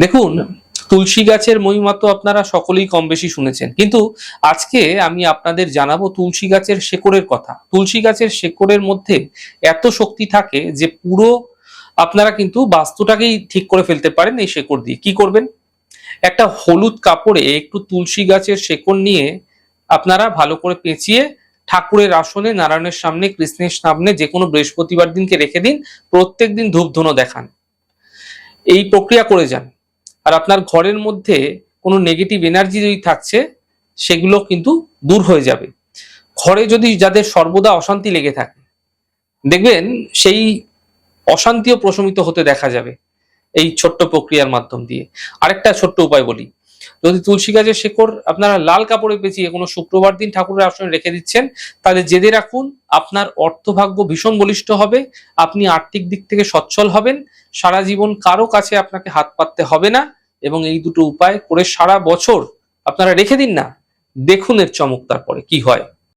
দেখুন, তুলসী গাছের মহিমা তো আপনারা সকলেই কম বেশি শুনেছেন, কিন্তু আজকে আমি আপনাদের জানাবো তুলসী গাছের শেকড়ের কথা। তুলসী গাছের শেকড়ের মধ্যে এত শক্তি থাকে যে পুরো আপনারা কিন্তু বাস্তুটাকেই ঠিক করে ফেলতে পারেন এই শেকড় দিয়ে। কি করবেন? একটা হলুদ কাপড়ে একটু তুলসী গাছের শেকড় নিয়ে আপনারা ভালো করে পেঁচিয়ে ঠাকুরের আসনে, নারায়ণের সামনে, কৃষ্ণের সামনে যে কোনো বৃহস্পতিবার দিনকে রেখে দিন। প্রত্যেক দিন ধূপ ধুনো দেখান, এই প্রক্রিয়া করে যান। আর আপনার ঘরের মধ্যে কোনো নেগেটিভ এনার্জি যদি থাকছে সেগুলো কিন্তু দূর হয়ে যাবে। ঘরে যদি যাদের সর্বদা অশান্তি লেগে থাকে, দেখবেন সেই অশান্তিও প্রশমিত হতে দেখা যাবে এই ছোট্ট প্রক্রিয়ার মাধ্যম দিয়ে। আরেকটা ছোট্ট উপায় বলি, যদি তুলসী গাছের শেকড় আপনারা লাল কাপড়ে পেঁচিয়ে কোনো শুক্রবার দিন ঠাকুরের আসনে রেখে দিচ্ছেন, তাহলে জেনে রাখুন আপনার অর্থভাগ্য ভীষণ বলিষ্ঠ হবে, আপনি আর্থিক দিক থেকে সচ্ছল হবেন, সারা জীবন কারো কাছে আপনাকে হাত পাততে হবে না। এবং এই দুটো উপায় করে সারা বছর আপনারা রেখে দিন না, দেখুন এর চমক তারপরে কি হয়।